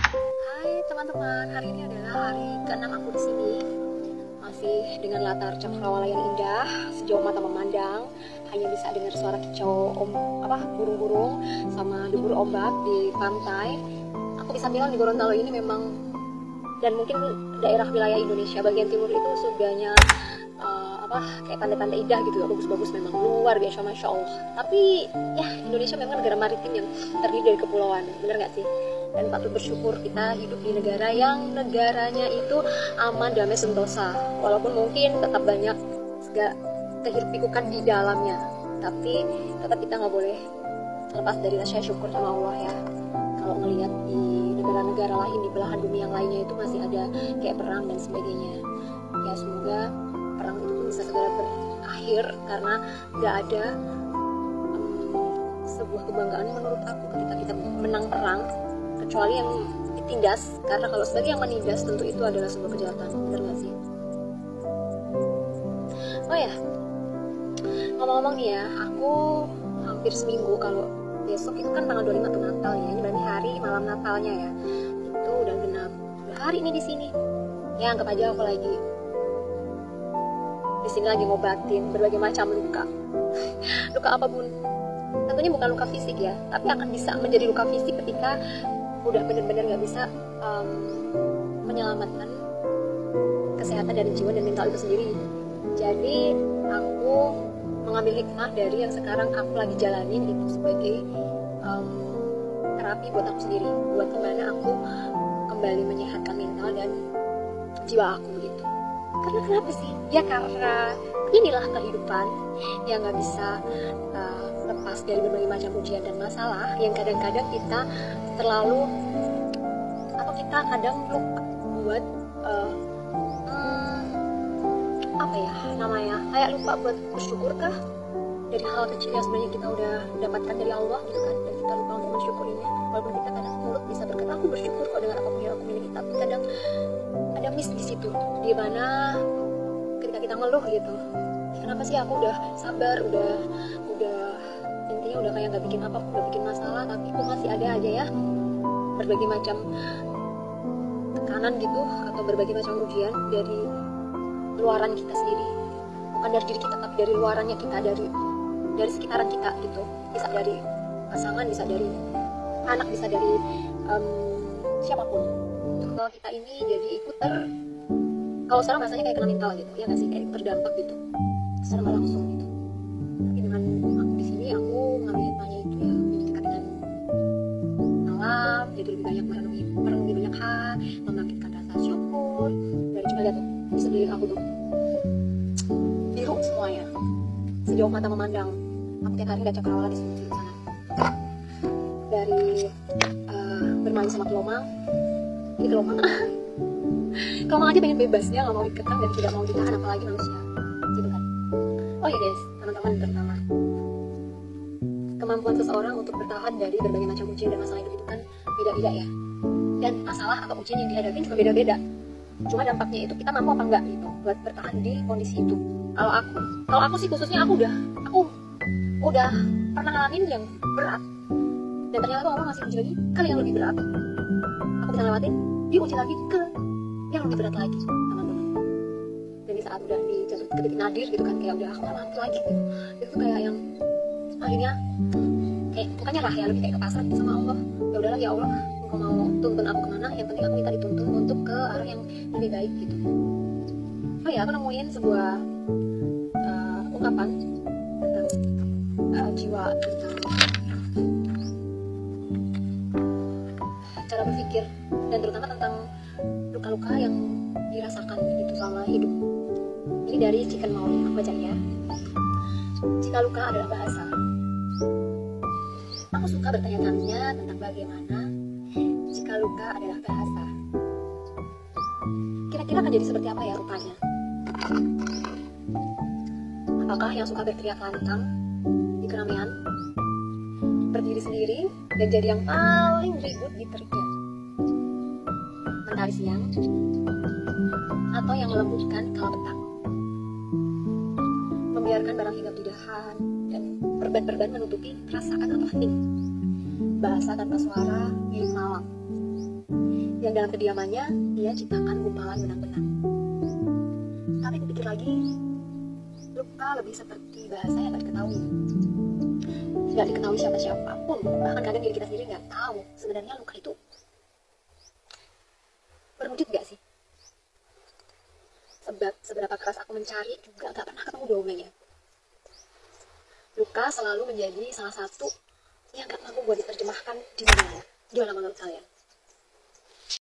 Hai teman-teman, hari ini adalah hari ke-6 aku di sini. Masih dengan latar cakrawala yang indah, sejauh mata memandang, hanya bisa dengar suara kicau burung-burung sama debur ombak di pantai. Aku bisa bilang di Gorontalo ini memang, dan mungkin daerah wilayah Indonesia bagian timur itu surganya kayak pantai-pantai indah gitu ya, bagus-bagus, memang luar biasa, masya Allah. Tapi ya, Indonesia memang negara maritim yang terdiri dari kepulauan, bener nggak sih? Dan patut bersyukur kita hidup di negara yang negaranya itu aman, damai, sentosa. Walaupun mungkin tetap banyak kehiruk-pikukan di dalamnya, tapi tetap kita nggak boleh terlepas dari rasa syukur sama Allah ya. Kalau ngelihat di negara-negara lain di belahan bumi yang lainnya itu masih ada kayak perang dan sebagainya. Ya semoga perang itu bisa segera berakhir, karena nggak ada sebuah kebanggaan menurut aku ketika kita menang perang, kecuali yang ditindas. Karena kalau sebagai yang menindas, tentu itu adalah sebuah kejahatan, benar nggak sih? Oh ya, ngomong-ngomong nih ya, aku hampir seminggu, kalau besok itu kan tanggal 25 tuh Natal ya, ini berarti hari malam Natalnya ya, itu udah genap 2 hari ini di sini. Ya anggap aja aku lagi di sini lagi ngobatin berbagai macam luka. Luka apapun, tentunya bukan luka fisik ya, tapi akan bisa menjadi luka fisik ketika udah benar-benar nggak bisa menyelamatkan kesehatan dari jiwa dan mental itu sendiri. Jadi aku mengambil hikmah dari yang sekarang aku lagi jalanin itu sebagai terapi buat aku sendiri, buat gimana aku kembali menyehatkan mental dan jiwa aku gitu. Karena kenapa sih? Ya karena inilah kehidupan yang nggak bisa lepas dari berbagai macam ujian dan masalah yang kadang-kadang kita terlalu, atau kita kadang lupa buat kayak lupa buat bersyukur kah dari hal kecil yang sebenarnya kita udah dapatkan dari Allah gitu kan, dan kita lupa untuk bersyukurinya. Walaupun kita kadang mulut bisa berkata aku bersyukur kok dengan apapun yang aku miliki, tapi kadang ada miss di situ, di mana ketika kita ngeluh gitu, kenapa sih aku udah sabar, udah intinya udah kayak nggak bikin apa-apa, udah bikin masalah, tapi kok masih ada aja ya berbagai macam tekanan gitu, atau berbagai macam ujian dari luaran kita sendiri, bukan dari diri kita tapi dari luarannya kita, dari sekitaran kita gitu. Bisa dari pasangan, bisa dari anak, bisa dari siapapun. Kalau kita ini jadi ikut kalau sekarang rasanya kayak kena mental gitu ya nggak sih, kayak terdampak gitu secara nggak langsung gitu. Tapi dengan aku di sini, aku ngambil hikmahnya itu ya, dekat dengan alam, jadi lebih banyak merenungi banyak hal, membangkitkan rasa syukur. Dan cuma lihat tuh di sekeliling aku tuh biru semuanya, sejauh mata memandang. Aku tiap hari lihat cakrawala di sana, dari bermain sama kelomang. Ini kelomang kelomang aja pengen bebas, dia nggak mau dikekang dan tidak mau ditahan, apalagi manusia gitu kan. Oh ya guys, teman-teman, terutama kemampuan seseorang untuk bertahan dari berbagai macam ujian dan masalah hidup itu kan beda-beda ya, dan masalah atau ujian yang dihadapi juga beda-beda. Cuma dampaknya itu kita mampu apa enggak gitu buat bertahan di kondisi itu. Kalau aku sih khususnya, aku udah pernah ngalamin yang berat, dan ternyata Allah masih uji lagi ke yang lebih berat. Aku bisa lewatin, diuji lagi ke yang lebih berat lagi, teman-teman. Dan di saat udah dijatuh ke titik nadir gitu kan, kayak udah aku gak mampu lagi gitu, itu kayak yang akhirnya kayak bukan nyerah ya, lebih kayak ke pasrah sama Allah. Ya udahlah ya Allah, engkau mau tuntun aku kemana, yang penting aku minta dituntun untuk ke arah yang lebih baik gitu. Oh ya, aku nemuin sebuah ungkapan tentang jiwa, tentang cara berpikir, dan terutama tentang luka-luka yang dirasakan gitu selama hidup. Ini dari Chicken Maul, aku baca ya. Jika luka adalah bahasa, aku suka bertanya-tanya tentang bagaimana jika luka adalah bahasa. Kira-kira akan jadi seperti apa ya rupanya? Apakah yang suka berteriak lantang di keramaian, berdiri sendiri dan jadi yang paling ribut di teriknya, mentari siang, atau yang melembutkan kala petang, membiarkan barang hinggap di dahan dan perban-perban menutupi perasaan atau hening, bahasa tanpa suara milik malam, yang dalam kediamannya ia ciptakan gumpalan benang-benang. Tapi kupikir lagi, luka lebih seperti bahasa yang gak diketahui. Gak diketahui siapa-siapa pun, bahkan kadang diri kita sendiri gak tahu sebenarnya luka itu berwujud gak sih. Sebab seberapa keras aku mencari juga gak pernah ketemu domainnya. Luka selalu menjadi salah satu yang gak mampu buat diterjemahkan di dunia. Gimana menurut kalian?